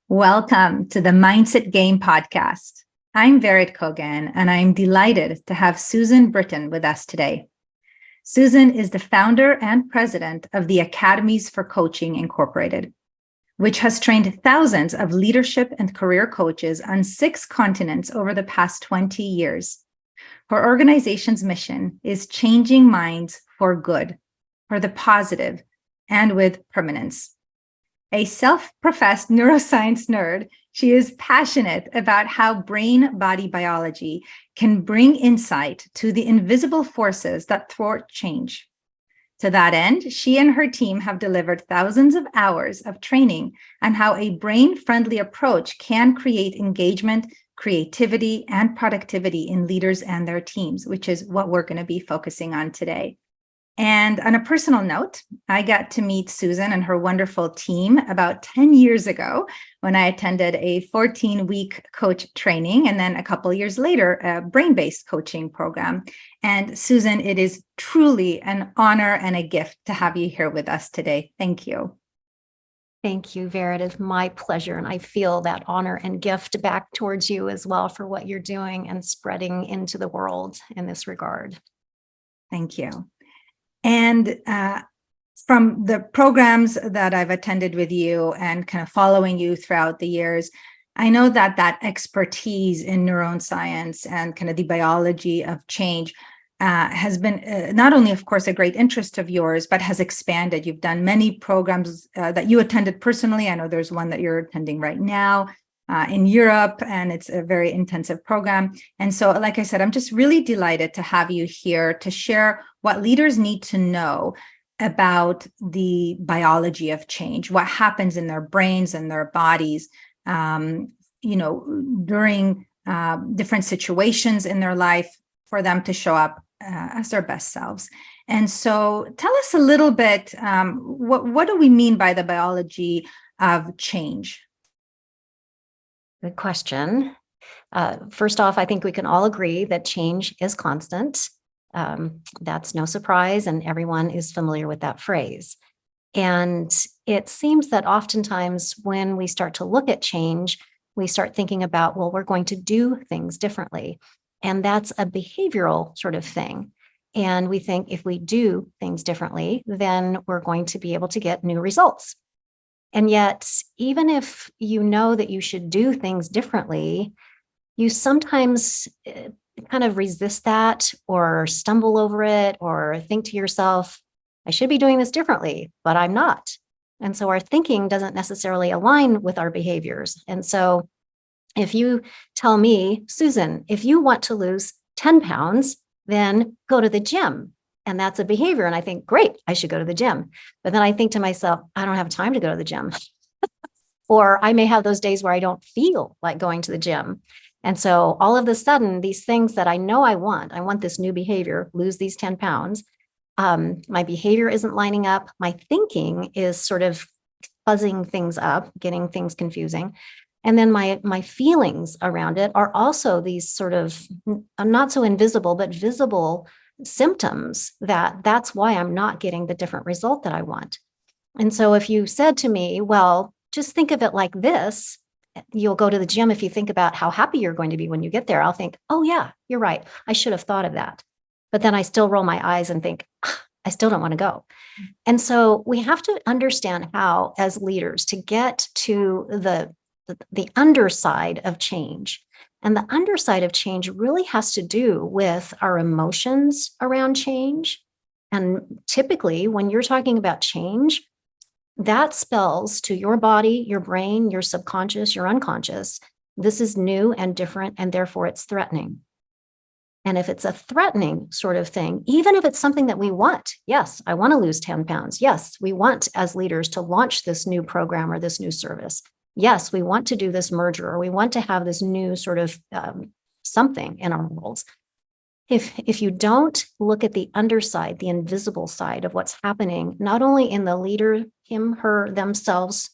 Welcome to the Mindset Game podcast. I'm Verit Kogan, and I'm delighted to have Susan Britton with us today. Susan is the founder and president of the Academies for Coaching Incorporated, which has trained thousands of leadership and career coaches on 6 continents over the past 20 years. Her organization's mission is changing minds for good, for the positive, and with permanence. A self-professed neuroscience nerd, she is passionate about how brain-body biology can bring insight to the invisible forces that thwart change. To that end, she and her team have delivered thousands of hours of training on how a brain-friendly approach can create engagement, creativity, and productivity in leaders and their teams, which is what we're going to be focusing on today. And on a personal note, I got to meet Susan and her wonderful team about 10 years ago when I attended a 14-week coach training, and then a couple of years later, a brain-based coaching program. And Susan, it is truly an honor and a gift to have you here with us today. Thank you. Thank you, Vera. It is my pleasure. And I feel that honor and gift back towards you as well for what you're doing and spreading into the world in this regard. Thank you. And from the programs that I've attended with you and kind of following you throughout the years, I know that expertise in neuroscience and kind of the biology of change has been not only, of course, a great interest of yours, but has expanded. You've done many programs that you attended personally. I know there's one that you're attending right now in Europe, and it's a very intensive program. And so, like I said, I'm just really delighted to have you here to share what leaders need to know about the biology of change, what happens in their brains and their bodies, during different situations in their life for them to show up as their best selves. And so tell us a little bit, what do we mean by the biology of change? Good question. First off, I think we can all agree that change is constant. That's no surprise, and everyone is familiar with that phrase. And it seems that oftentimes when we start to look at change, we start thinking about, well, we're going to do things differently. And that's a behavioral sort of thing. And we think if we do things differently, then we're going to be able to get new results. And yet, even if you know that you should do things differently, you sometimes kind of resist that or stumble over it or think to yourself, I should be doing this differently, but I'm not. And so our thinking doesn't necessarily align with our behaviors. And so if you tell me, Susan, if you want to lose 10 pounds, then go to the gym. And that's a behavior. And I think, great, I should go to the gym. But then I think to myself, I don't have time to go to the gym. Or I may have those days where I don't feel like going to the gym. And so all of a sudden, these things that I know I want this new behavior, lose these 10 pounds. My behavior isn't lining up. My thinking is sort of fuzzing things up, getting things confusing. And then my feelings around it are also these sort of not so invisible, but visible symptoms that's why I'm not getting the different result that I want. And so if you said to me, well, just think of it like this, you'll go to the gym if you think about how happy you're going to be when you get there. I'll think, oh yeah, you're right. I should have thought of that. But then I still roll my eyes and think, I still don't want to go. And so we have to understand how, as leaders, to get to the underside of change. And the underside of change really has to do with our emotions around change. And typically, when you're talking about change, that spells to your body, your brain, your subconscious, your unconscious, this is new and different, and therefore it's threatening. And if it's a threatening sort of thing, even if it's something that we want, yes, I want to lose 10 pounds. Yes, we want as leaders to launch this new program or this new service. Yes, we want to do this merger, or we want to have this new sort of something in our worlds. If you don't look at the underside, the invisible side of what's happening, not only in the leader, him, her, themselves,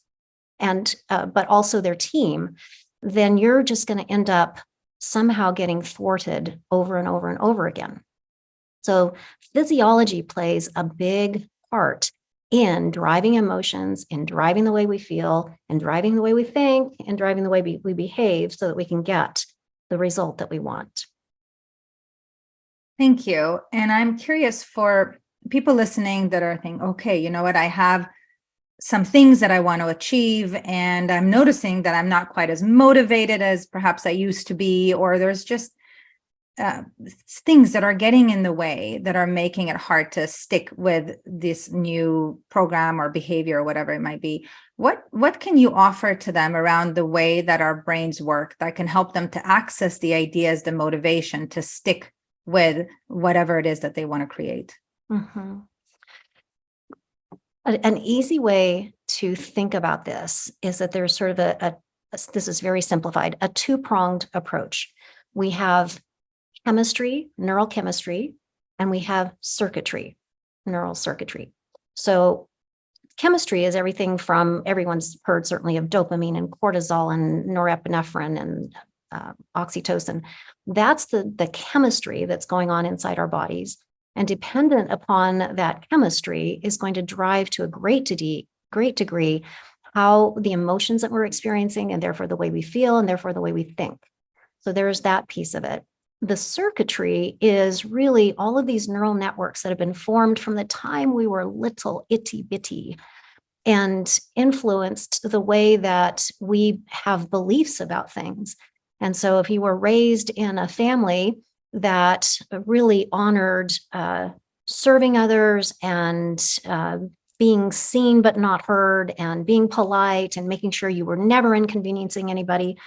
and but also their team, then you're just going to end up somehow getting thwarted over and over and over again. So physiology plays a big part in driving emotions, in driving the way we feel, and driving the way we think, and driving the way we behave so that we can get the result that we want. Thank you. And I'm curious for people listening that are thinking, okay, you know what, I have some things that I want to achieve, and I'm noticing that I'm not quite as motivated as perhaps I used to be, or there's just things that are getting in the way that are making it hard to stick with this new program or behavior or whatever it might be. What can you offer to them around the way that our brains work that can help them to access the ideas, the motivation to stick with whatever it is that they want to create? Mm-hmm. An easy way to think about this is that there's sort of this is very simplified, a two-pronged approach. We have chemistry, neural chemistry, and we have circuitry, neural circuitry. So chemistry is everything from, everyone's heard certainly of dopamine and cortisol and norepinephrine and oxytocin. That's the chemistry that's going on inside our bodies. And dependent upon that chemistry is going to drive to a great degree how the emotions that we're experiencing, and therefore the way we feel, and therefore the way we think. So there's that piece of it. The circuitry is really all of these neural networks that have been formed from the time we were little itty bitty and influenced the way that we have beliefs about things. And so if you were raised in a family that really honored serving others and being seen but not heard, and being polite and making sure you were never inconveniencing anybody,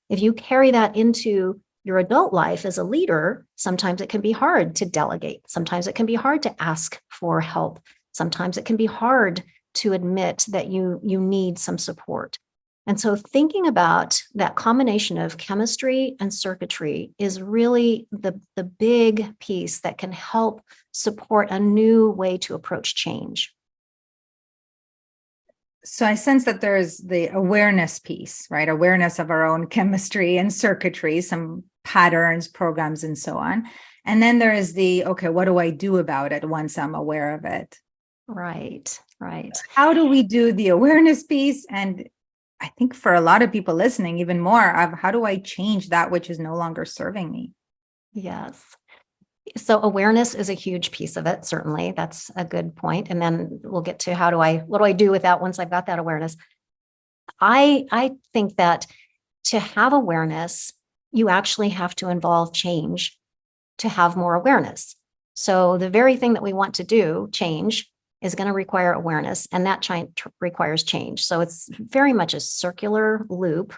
if you carry that into your adult life as a leader, sometimes it can be hard to delegate. Sometimes it can be hard to ask for help. Sometimes it can be hard to admit that you need some support. And so thinking about that combination of chemistry and circuitry is really the big piece that can help support a new way to approach change. So I sense that there's the awareness piece, right? Awareness of our own chemistry and circuitry, some patterns, programs, and so on. And then there is the, okay, what do I do about it once I'm aware of it? Right. How do we do the awareness piece? And I think for a lot of people listening, even more of how do I change that which is no longer serving me? Yes. So awareness is a huge piece of it. Certainly. That's a good point. And then we'll get to what do I do with that once I've got that awareness? I think that to have awareness, you actually have to involve change to have more awareness. So the very thing that we want to do, change, is going to require awareness, and that requires change. So it's very much a circular loop.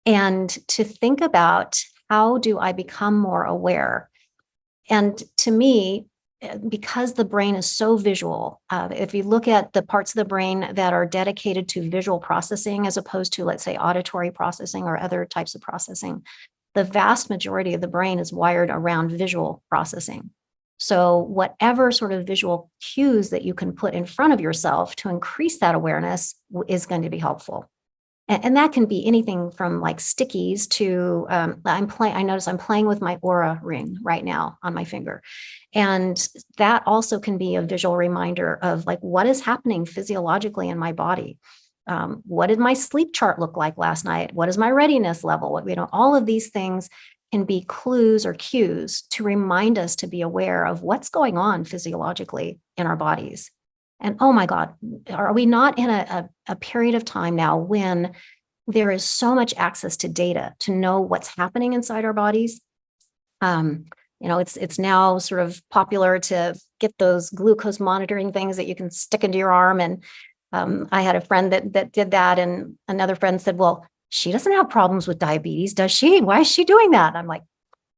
And to think about, how do I become more aware? And to me, because the brain is so visual, if you look at the parts of the brain that are dedicated to visual processing, as opposed to, let's say, auditory processing or other types of processing, the vast majority of the brain is wired around visual processing. So whatever sort of visual cues that you can put in front of yourself to increase that awareness is going to be helpful. And that can be anything from like stickies to I notice I'm playing with my Aura ring right now on my finger. And that also can be a visual reminder of like, what is happening physiologically in my body? What did my sleep chart look like last night? What is my readiness level? All of these things can be clues or cues to remind us to be aware of what's going on physiologically in our bodies. And oh my God, are we not in a period of time now when there is so much access to data to know what's happening inside our bodies? It's now sort of popular to get those glucose monitoring things that you can stick into your arm. And I had a friend that did that, and another friend said, well, she doesn't have problems with diabetes, does she? Why is she doing that? I'm like,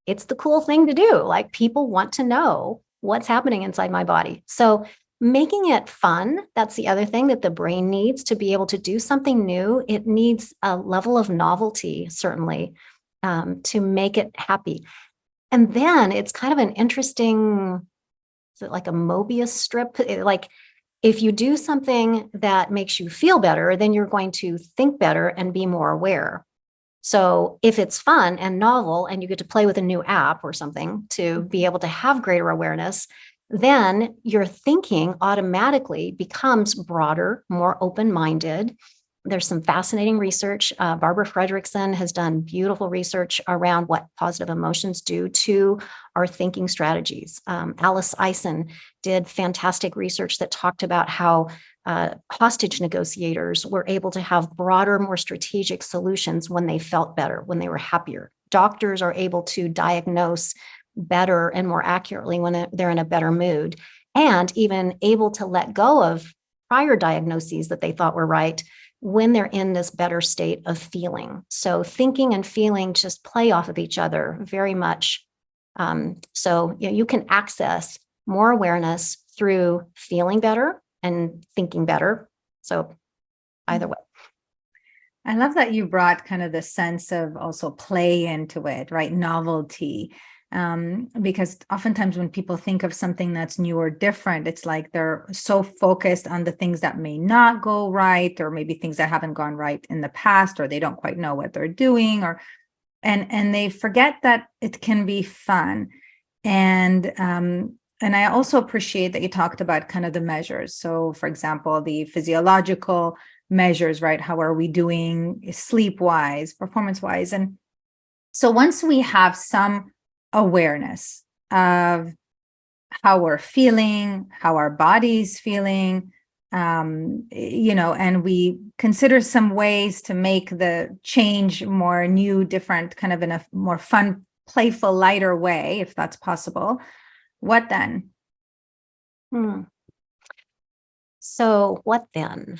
it's the cool thing to do. Like, people want to know what's happening inside my body. So making it fun, that's the other thing that the brain needs to be able to do something new. It needs a level of novelty, certainly, to make it happy. And then it's kind of an interesting, is it like a Mobius strip? Like, if you do something that makes you feel better, then you're going to think better and be more aware. So if it's fun and novel and you get to play with a new app or something to be able to have greater awareness, then your thinking automatically becomes broader, more open-minded. There's some fascinating research. Barbara Fredrickson has done beautiful research around what positive emotions do to our thinking strategies. Alice Eisen did fantastic research that talked about how hostage negotiators were able to have broader, more strategic solutions when they felt better, when they were happier. Doctors are able to diagnose better and more accurately when they're in a better mood, and even able to let go of prior diagnoses that they thought were right when they're in this better state of feeling. So thinking and feeling just play off of each other very much. So you can access more awareness through feeling better and thinking better. So either way. I love that you brought kind of the sense of also play into it, right? Novelty. Because oftentimes when people think of something that's new or different, it's like they're so focused on the things that may not go right, or maybe things that haven't gone right in the past, or they don't quite know what they're doing, and they forget that it can be fun. And I also appreciate that you talked about kind of the measures. So, for example, the physiological measures, right? How are we doing sleep-wise, performance-wise? And so once we have some awareness of how we're feeling, how our body's feeling, and we consider some ways to make the change more new, different, kind of in a more fun, playful, lighter way, if that's possible. What then? So what then?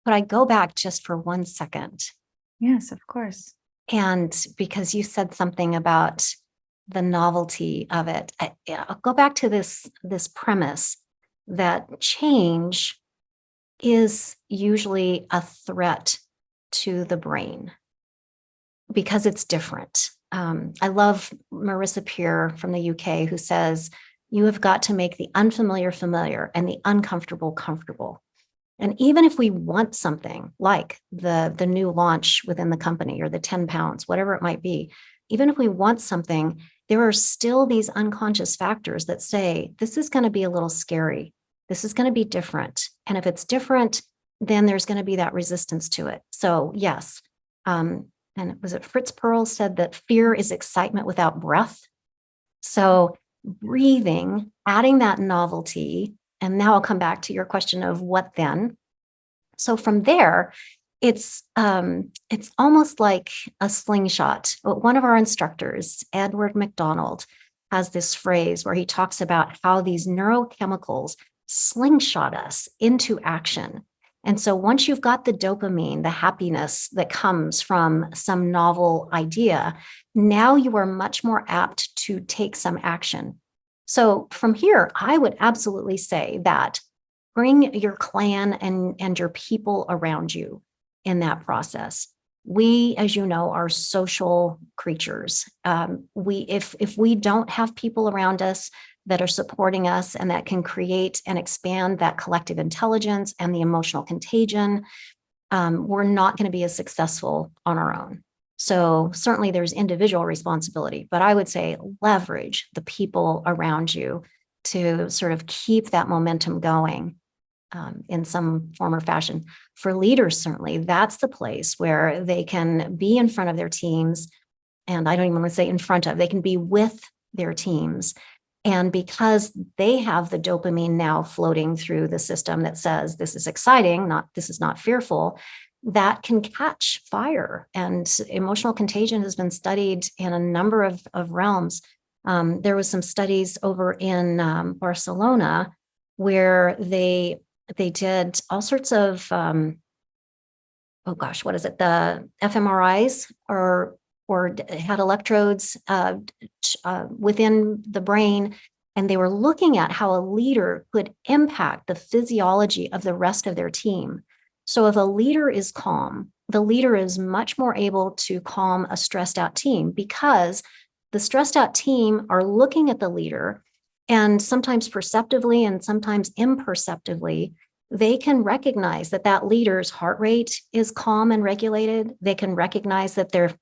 Could I go back just for 1 second? Yes, of course. And because you said something about the novelty of it, I'll go back to this premise that change is usually a threat to the brain because it's different. I love Marissa Peer from the UK, who says, you have got to make the unfamiliar familiar and the uncomfortable comfortable. And even if we want something like the new launch within the company or the 10 pounds, whatever it might be, even if we want something, there are still these unconscious factors that say, this is going to be a little scary. This is going to be different. And if it's different, then there's going to be that resistance to it. So yes. And was it Fritz Perls said that fear is excitement without breath? So breathing, adding that novelty. And now I'll come back to your question of what then. So from there, it's almost like a slingshot. One of our instructors, Edward McDonald, has this phrase where he talks about how these neurochemicals slingshot us into action. And so once you've got the dopamine, the happiness that comes from some novel idea, now you are much more apt to take some action. So from here, I would absolutely say that bring your clan and your people around you in that process. We, as you know, are social creatures. If we don't have people around us that are supporting us and that can create and expand that collective intelligence and the emotional contagion, we're not going to be as successful on our own. So certainly there's individual responsibility, but I would say leverage the people around you to sort of keep that momentum going in some form or fashion. For leaders, certainly, that's the place where they can be in front of their teams. And I don't even want to say in front of, they can be with their teams. And because they have the dopamine now floating through the system that says this is exciting, this is not fearful, that can catch fire. And emotional contagion has been studied in a number of realms. There was some studies over in Barcelona where they did all sorts of, what is it? The fMRIs or had electrodes within the brain, and they were looking at how a leader could impact the physiology of the rest of their team. So if a leader is calm, the leader is much more able to calm a stressed out team, because the stressed out team are looking at the leader, and sometimes perceptively and sometimes imperceptibly, they can recognize that that leader's heart rate is calm and regulated. They can recognize that they're,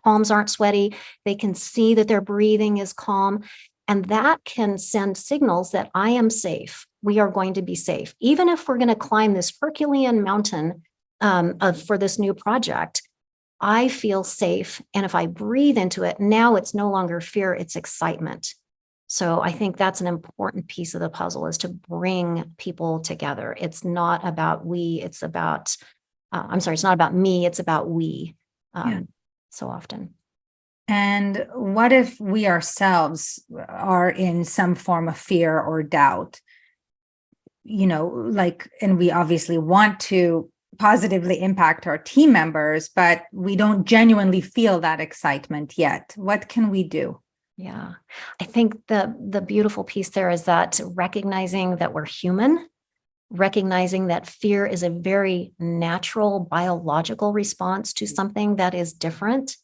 palms aren't sweaty. They can see that their breathing is calm. And that can send signals that I am safe. We are going to be safe. Even if we're going to climb this Herculean mountain for this new project, I feel safe. And if I breathe into it, now it's no longer fear, it's excitement. So I think that's an important piece of the puzzle, is to bring people together. It's not about we, it's about, it's not about me, it's about we so often. And what if we ourselves are in some form of fear or doubt? And we obviously want to positively impact our team members, but we don't genuinely feel that excitement yet. What can we do? Yeah, I think the beautiful piece there is that recognizing that we're human, recognizing that fear is a very natural biological response to something that is different.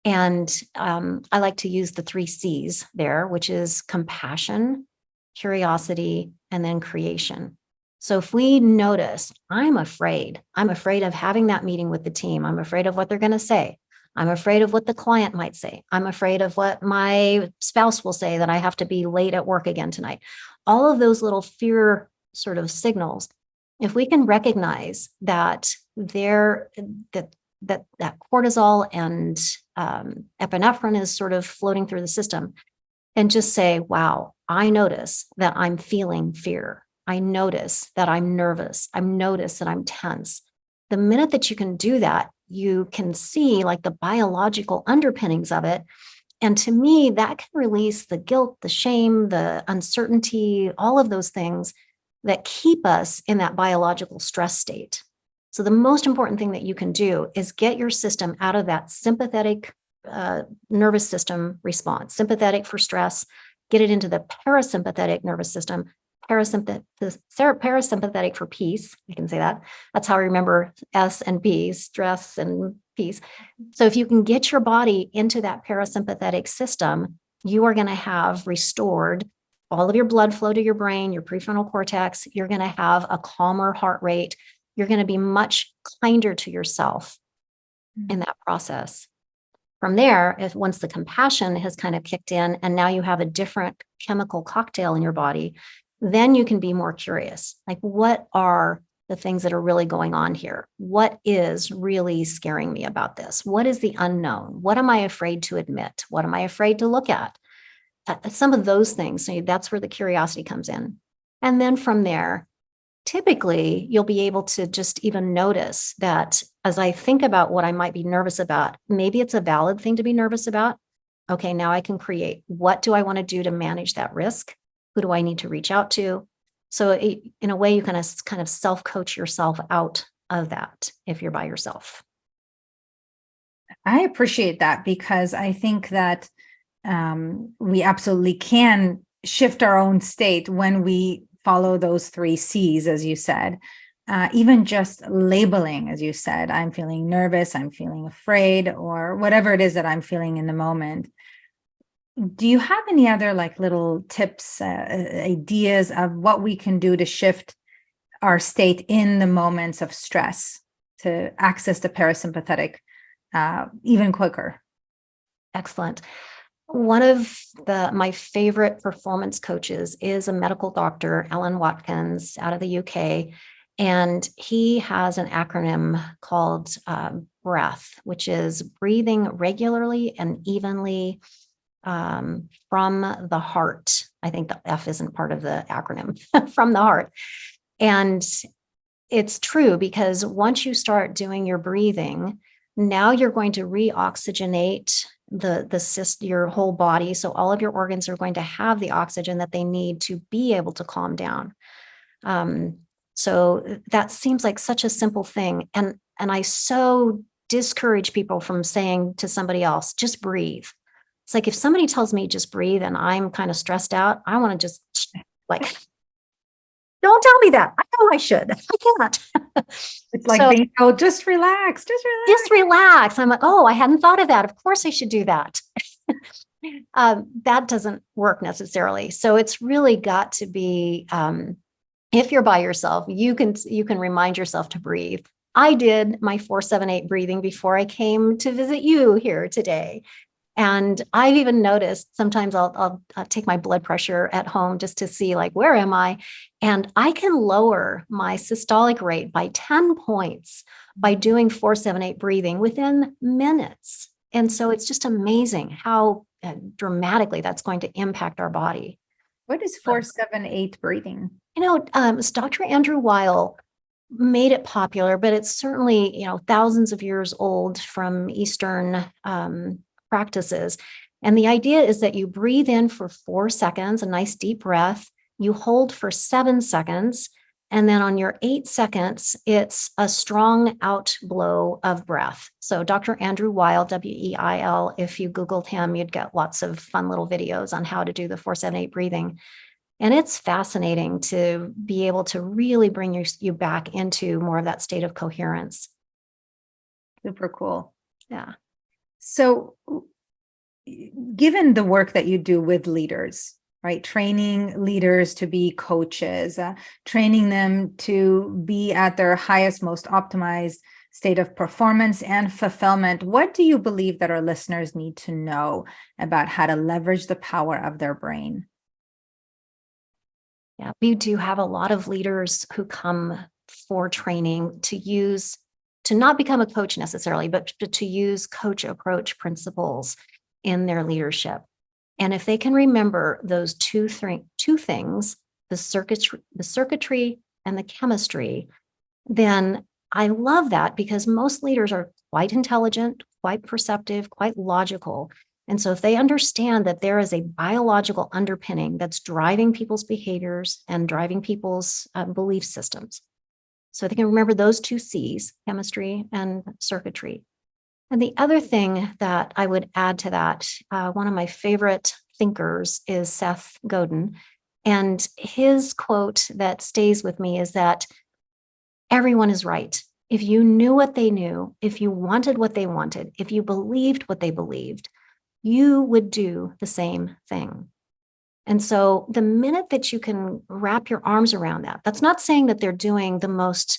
And I like to use the 3 C's there, which is compassion, curiosity, and then creation. So if we notice, I'm afraid of having that meeting with the team. I'm afraid of what they're going to say. I'm afraid of what the client might say. I'm afraid of what my spouse will say, that I have to be late at work again tonight. All of those little fear sort of signals, if we can recognize that that cortisol and epinephrine is sort of floating through the system, and just say, wow, I notice that I'm feeling fear. I notice that I'm nervous. I notice that I'm tense. The minute that you can do that, you can see like the biological underpinnings of it. And to me, that can release the guilt, the shame, the uncertainty, all of those things that keep us in that biological stress state. So the most important thing that you can do is get your system out of that sympathetic nervous system response, sympathetic for stress, get it into the parasympathetic nervous system, parasympathetic for peace. You can say that. That's how I remember S and P, stress and peace. So if you can get your body into that parasympathetic system, you are going to have restored all of your blood flow to your brain, your prefrontal cortex. You're going to have a calmer heart rate. You're going to be much kinder to yourself in that process. From there, once the compassion has kind of kicked in and now you have a different chemical cocktail in your body, then you can be more curious. Like, what are the things that are really going on here? What is really scaring me about this? What is the unknown? What am I afraid to admit? What am I afraid to look at? Some of those things, so that's where the curiosity comes in. And then from there, typically you'll be able to just even notice that as I think about what I might be nervous about, maybe it's a valid thing to be nervous about. Okay, now I can create. What do I want to do to manage that risk? Who do I need to reach out to? So in a way, you kind of self-coach yourself out of that if you're by yourself. I appreciate that, because I think that we absolutely can shift our own state when we follow those 3 C's, as you said. Even just labeling, as you said, I'm feeling nervous, I'm feeling afraid, or whatever it is that I'm feeling in the moment. Do you have any other little tips, ideas of what we can do to shift our state in the moments of stress to access the parasympathetic even quicker? Excellent. One of my favorite performance coaches is a medical doctor, Alan Watkins, out of the UK. And he has an acronym called BREATH, which is breathing regularly and evenly from the heart. I think the F isn't part of the acronym, from the heart. And it's true, because once you start doing your breathing, now you're going to reoxygenate your whole body. So all of your organs are going to have the oxygen that they need to be able to calm down. So that seems like such a simple thing. And I so discourage people from saying to somebody else, just breathe. It's like, if somebody tells me just breathe and I'm kind of stressed out, I want to just don't tell me that. I know I should. I can't. It's like being told, just relax, just relax. I'm like, oh, I hadn't thought of that. Of course I should do that. That doesn't work necessarily. So it's really got to be, if you're by yourself, you can remind yourself to breathe. I did my 4-7-8 breathing before I came to visit you here today. And I've even noticed sometimes I'll take my blood pressure at home just to see, like, where am I? And I can lower my systolic rate by 10 points by doing 4-7-8 breathing within minutes. And so it's just amazing how dramatically that's going to impact our body. What is 4-7-8 breathing? It's Dr. Andrew Weil made it popular, but it's certainly, thousands of years old from Eastern practices. And the idea is that you breathe in for 4 seconds, a nice deep breath, you hold for 7 seconds, and then on your 8 seconds, it's a strong out blow of breath. So Dr. Andrew Weil, Weil, if you Googled him, you'd get lots of fun little videos on how to do the 4-7-8 breathing. And it's fascinating to be able to really bring you back into more of that state of coherence. Super cool. Yeah. So given the work that you do with leaders, right? Training leaders to be coaches, training them to be at their highest, most optimized state of performance and fulfillment, what do you believe that our listeners need to know about how to leverage the power of their brain? Yeah, we do have a lot of leaders who come for training to not become a coach necessarily, but to use coach approach principles in their leadership. And if they can remember those two things, the circuitry and the chemistry, then I love that, because most leaders are quite intelligent, quite perceptive, quite logical. And so if they understand that there is a biological underpinning that's driving people's behaviors and driving people's belief systems, so they can remember those two C's, chemistry and circuitry. And the other thing that I would add to that, one of my favorite thinkers is Seth Godin. And his quote that stays with me is that everyone is right. If you knew what they knew, if you wanted what they wanted, if you believed what they believed, you would do the same thing. And so the minute that you can wrap your arms around that, that's not saying that they're doing the most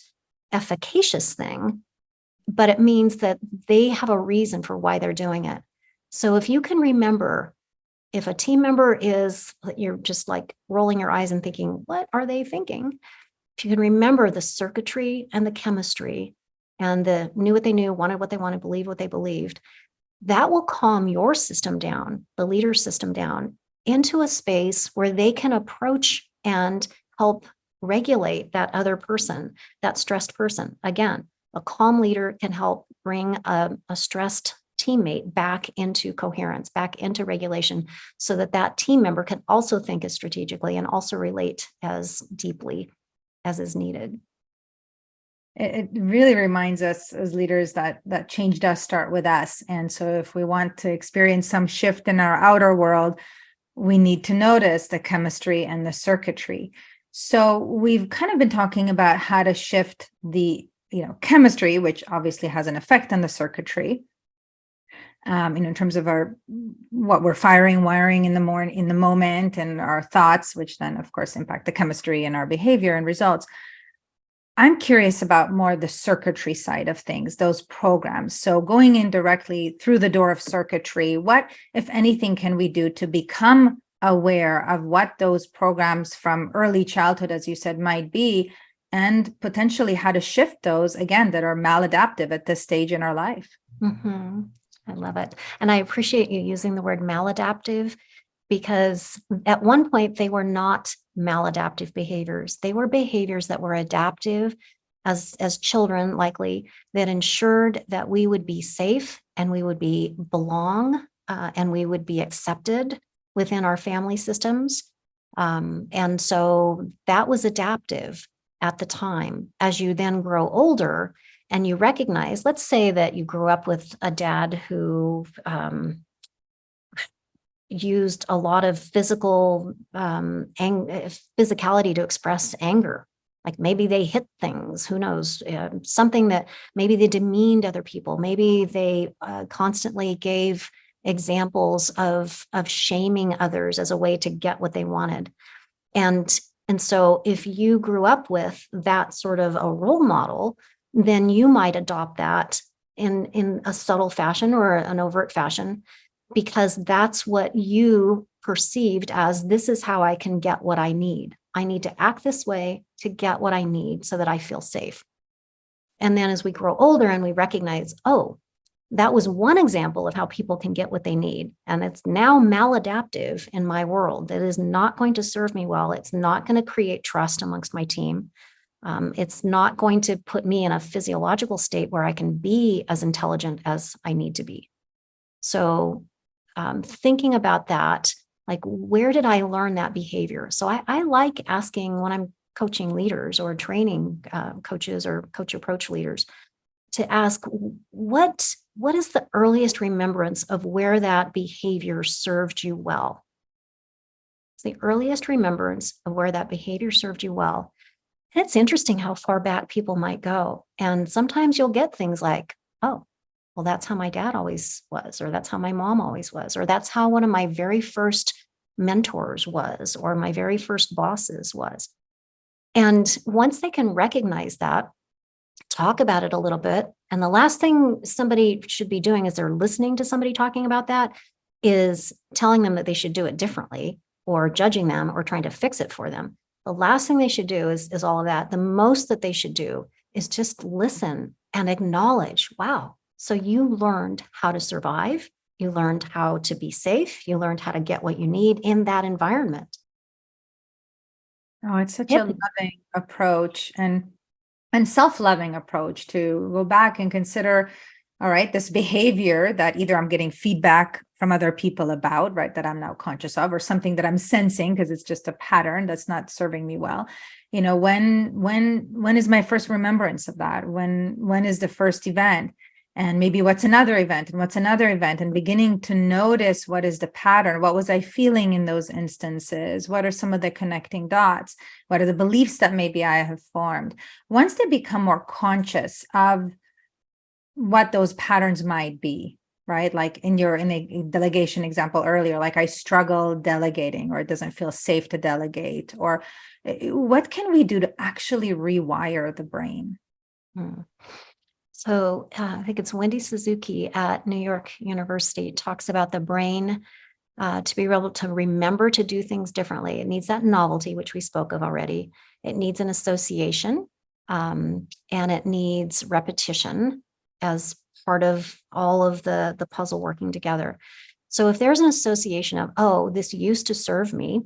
efficacious thing, but it means that they have a reason for why they're doing it. So if you can remember, if a team member you're just like rolling your eyes and thinking, what are they thinking? If you can remember the circuitry and the chemistry and the knew what they knew, wanted what they wanted, believed what they believed, that will calm your system down, the leader's system down, into a space where they can approach and help regulate that other person, that stressed person. Again, a calm leader can help bring a stressed teammate back into coherence, back into regulation, so that that team member can also think as strategically and also relate as deeply as is needed. It really reminds us as leaders that change does start with us. And so if we want to experience some shift in our outer world, we need to notice the chemistry and the circuitry. So we've kind of been talking about how to shift the chemistry, which obviously has an effect on the circuitry, in terms of what we're wiring in the moment, and our thoughts, which then of course impact the chemistry and our behavior and results. I'm curious about more the circuitry side of things, those programs. So going in directly through the door of circuitry, what, if anything, can we do to become aware of what those programs from early childhood, as you said, might be, and potentially how to shift those, again, that are maladaptive at this stage in our life? Mm-hmm. I love it. And I appreciate you using the word maladaptive, because at one point they were not maladaptive behaviors. They were behaviors that were adaptive as children, likely, that ensured that we would be safe and we would belong and we would be accepted within our family systems. And so that was adaptive at the time. As you then grow older and you recognize, let's say that you grew up with a dad who used a lot of physicality to express anger. Like maybe they hit things, who knows, something that maybe they demeaned other people. Maybe they constantly gave examples of shaming others as a way to get what they wanted. And so if you grew up with that sort of a role model, then you might adopt that in a subtle fashion or an overt fashion, because that's what you perceived as, this is how I can get what I need. I need to act this way to get what I need so that I feel safe. And then as we grow older and we recognize, oh, that was one example of how people can get what they need. And it's now maladaptive in my world. That is not going to serve me well. It's not going to create trust amongst my team. It's not going to put me in a physiological state where I can be as intelligent as I need to be. So thinking about that, like, where did I learn that behavior? So I like asking when I'm coaching leaders or training coaches or coach approach leaders to ask, what is the earliest remembrance of where that behavior served you well? It's the earliest remembrance of where that behavior served you well. And it's interesting how far back people might go. And sometimes you'll get things like, oh, well, that's how my dad always was, or that's how my mom always was, or that's how one of my very first mentors was, or my very first bosses was. And once they can recognize that, talk about it a little bit. And the last thing somebody should be doing as they're listening to somebody talking about that is telling them that they should do it differently or judging them or trying to fix it for them. The last thing they should do is all of that. The most that they should do is just listen and acknowledge, wow, so you learned how to survive. You learned how to be safe. You learned how to get what you need in that environment. Oh, it's such a Yep. loving approach and self-loving approach to go back and consider, all right, this behavior that either I'm getting feedback from other people about, right, that I'm now conscious of, or something that I'm sensing because it's just a pattern that's not serving me well. You know, when is my first remembrance of that? When is the first event? And maybe what's another event and what's another event, and beginning to notice what is the pattern. What was I feeling in those instances? What are some of the connecting dots? What are the beliefs that maybe I have formed? Once they become more conscious of what those patterns might be, right? Like in the delegation example earlier, like I struggle delegating, or it doesn't feel safe to delegate, or what can we do to actually rewire the brain? So I think it's Wendy Suzuki at New York University talks about the brain to be able to remember to do things differently. It needs that novelty, which we spoke of already. It needs an association, and it needs repetition as part of all of the puzzle working together. So if there's an association of, oh, this used to serve me,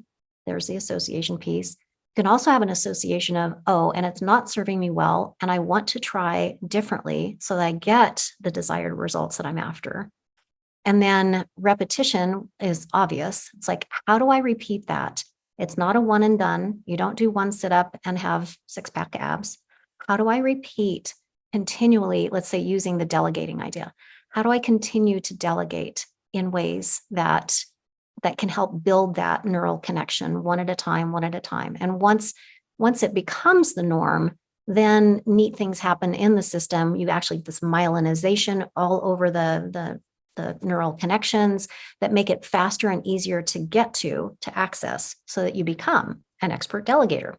there's the association piece. You can also have an association of, oh, and it's not serving me well, and I want to try differently so that I get the desired results that I'm after. And then repetition is obvious. It's like, how do I repeat that? It's not a one and done. You don't do one sit up and have six-pack abs. How do I repeat continually, let's say using the delegating idea? How do I continue to delegate in ways that can help build that neural connection one at a time? And once it becomes the norm, then neat things happen in the system. You actually, this myelinization all over the neural connections that make it faster and easier to get to access, so that you become an expert delegator.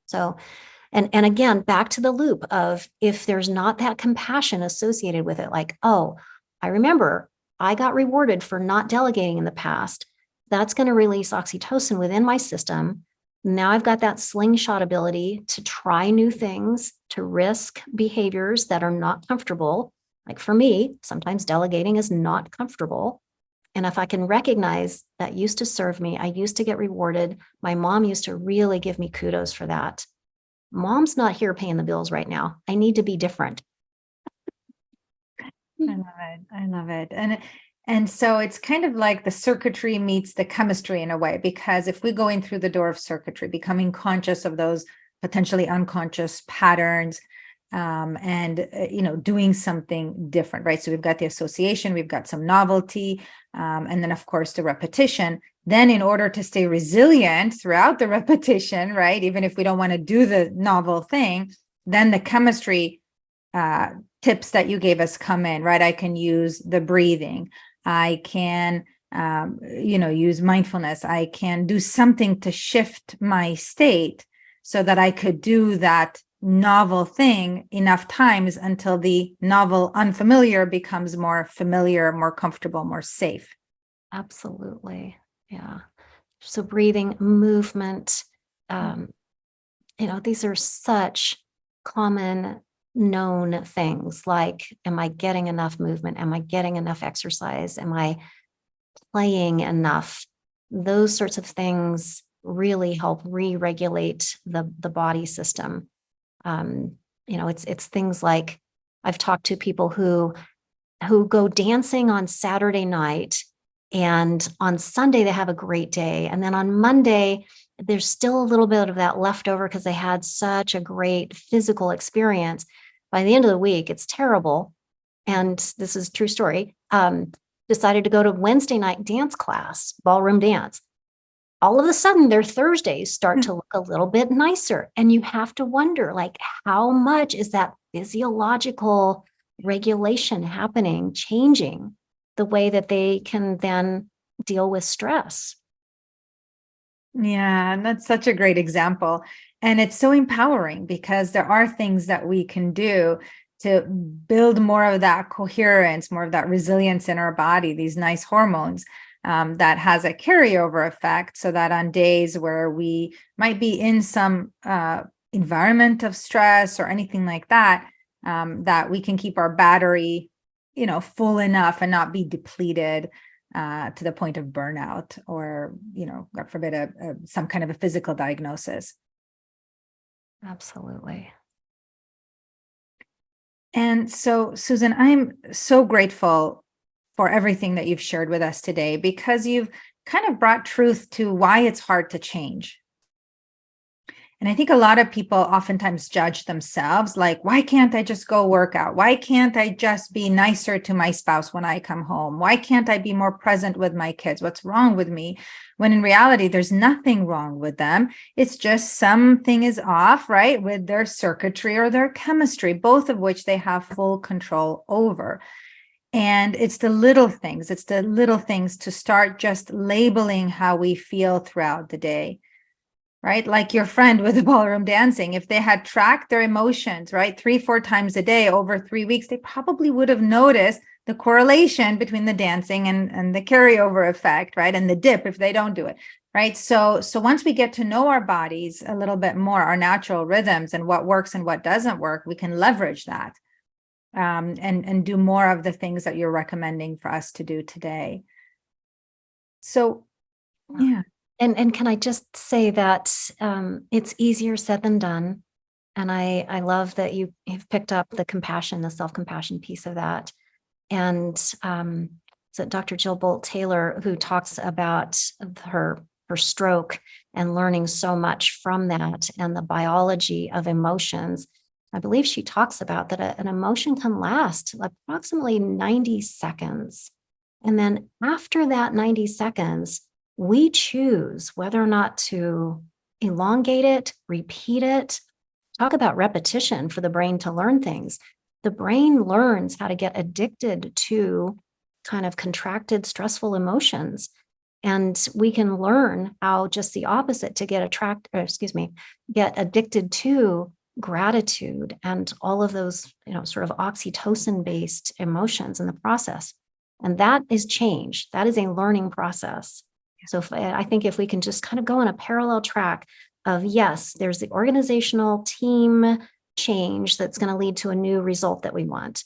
So, and again, back to the loop of, if there's not that compassion associated with it, like, oh, I remember I got rewarded for not delegating in the past. That's going to release oxytocin within my system. Now I've got that slingshot ability to try new things, to risk behaviors that are not comfortable. Like for me, sometimes delegating is not comfortable. And if I can recognize that used to serve me, I used to get rewarded. My mom used to really give me kudos for that. Mom's not here paying the bills right now. I need to be different. I love it. I love it. And so it's kind of like the circuitry meets the chemistry in a way, because if we go in through the door of circuitry, becoming conscious of those potentially unconscious patterns, and doing something different, right? So we've got the association, we've got some novelty, and then of course the repetition. Then in order to stay resilient throughout the repetition, right, even if we don't want to do the novel thing, then the chemistry tips that you gave us come in, right? I can use the breathing. I can, use mindfulness. I can do something to shift my state so that I could do that novel thing enough times until the novel unfamiliar becomes more familiar, more comfortable, more safe. Absolutely. Yeah. So breathing, movement, these are such common known things like, am I getting enough movement? Am I getting enough exercise? Am I playing enough? Those sorts of things really help re-regulate the body system. It's things like, I've talked to people who go dancing on Saturday night, and on Sunday they have a great day, and then on Monday there's still a little bit of that leftover because they had such a great physical experience. By the end of the week, it's terrible. And this is a true story. Decided to go to Wednesday night dance class, ballroom dance. All of a sudden, their Thursdays start to look a little bit nicer. And you have to wonder, like, how much is that physiological regulation happening, changing the way that they can then deal with stress? Yeah, and that's such a great example. And it's so empowering because there are things that we can do to build more of that coherence, more of that resilience in our body, these nice hormones that has a carryover effect, so that on days where we might be in some environment of stress or anything like that, that we can keep our battery, full enough and not be depleted to the point of burnout or, God forbid, some kind of a physical diagnosis. Absolutely. And so, Susan, I'm so grateful for everything that you've shared with us today, because you've kind of brought truth to why it's hard to change. And I think a lot of people oftentimes judge themselves, like, why can't I just go work out? Why can't I just be nicer to my spouse when I come home? Why can't I be more present with my kids? What's wrong with me? When in reality, there's nothing wrong with them. It's just something is off, right, with their circuitry or their chemistry, both of which they have full control over. And it's the little things. It's the little things to start just labeling how we feel throughout the day. Right? Like your friend with the ballroom dancing, if they had tracked their emotions, right, 3-4 times a day over 3 weeks, they probably would have noticed the correlation between the dancing and the carryover effect, right? And the dip if they don't do it, right? So once we get to know our bodies a little bit more, our natural rhythms and what works and what doesn't work, we can leverage that and do more of the things that you're recommending for us to do today. So, yeah. And can I just say that it's easier said than done. And I love that you've picked up the compassion, the self-compassion piece of that. And so Dr. Jill Bolt Taylor, who talks about her stroke and learning so much from that and the biology of emotions, I believe she talks about that an emotion can last approximately 90 seconds. And then after that 90 seconds, we choose whether or not to elongate it, repeat it. Talk about repetition for the brain to learn things. The brain learns how to get addicted to kind of contracted, stressful emotions. And we can learn how just the opposite to get addicted to gratitude and all of those, sort of oxytocin-based emotions in the process. And that is change. That is a learning process. So I think if we can just kind of go on a parallel track of, yes, there's the organizational team change that's going to lead to a new result that we want.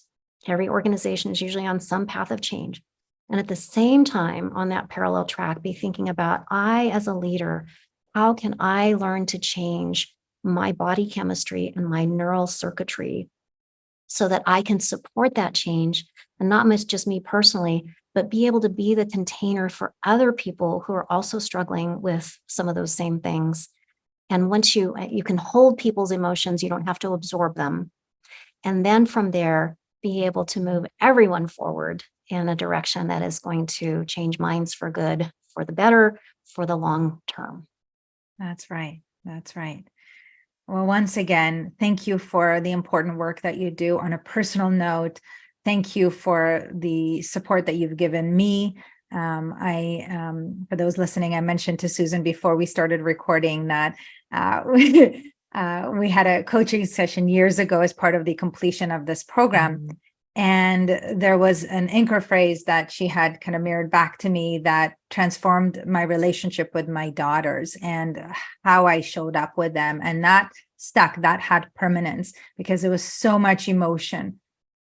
Every organization is usually on some path of change. And at the same time, on that parallel track, be thinking about, I as a leader, how can I learn to change my body chemistry and my neural circuitry so that I can support that change, and not just me personally, but be able to be the container for other people who are also struggling with some of those same things. And once you can hold people's emotions, you don't have to absorb them. And then from there, be able to move everyone forward in a direction that is going to change minds for good, for the better, for the long term. That's right. That's right. Well, once again, thank you for the important work that you do. On a personal note, thank you for the support that you've given me. For those listening, I mentioned to Susan before we started recording that We had a coaching session years ago as part of the completion of this program. And there was an anchor phrase that she had kind of mirrored back to me that transformed my relationship with my daughters and how I showed up with them. And that stuck, that had permanence because there was so much emotion,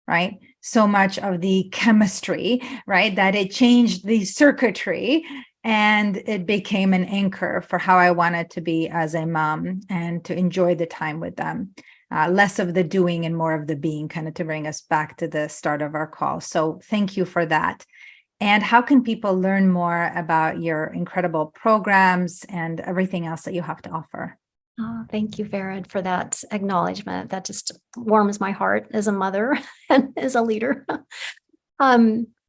right? So much of the chemistry, right? That it changed the circuitry and it became an anchor for how I wanted to be as a mom and to enjoy the time with them. Less of the doing and more of the being, kind of to bring us back to the start of our call. So thank you for that. And how can people learn more about your incredible programs and everything else that you have to offer? Oh, thank you, Vered, for that acknowledgement. That just warms my heart as a mother and as a leader.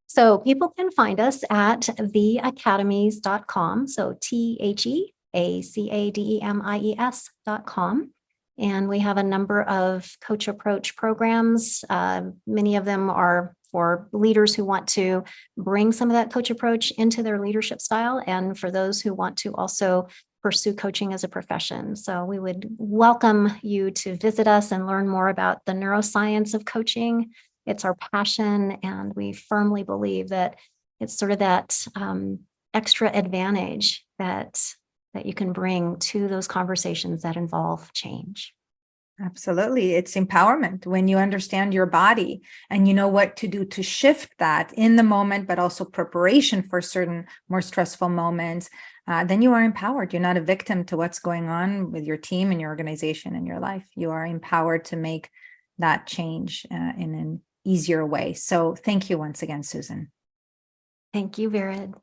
So people can find us at theacademies.com. So TheAcademies.com. And we have a number of coach approach programs. Many of them are for leaders who want to bring some of that coach approach into their leadership style, and for those who want to also pursue coaching as a profession. So we would welcome you to visit us and learn more about the neuroscience of coaching. It's our passion, and we firmly believe that it's sort of that extra advantage that you can bring to those conversations that involve change. Absolutely. It's empowerment when you understand your body and you know what to do to shift that in the moment, but also preparation for certain more stressful moments. Then you are empowered. You're not a victim to what's going on with your team and your organization and your life. You are empowered to make that change in an easier way. So thank you once again, Susan. Thank you, Vered.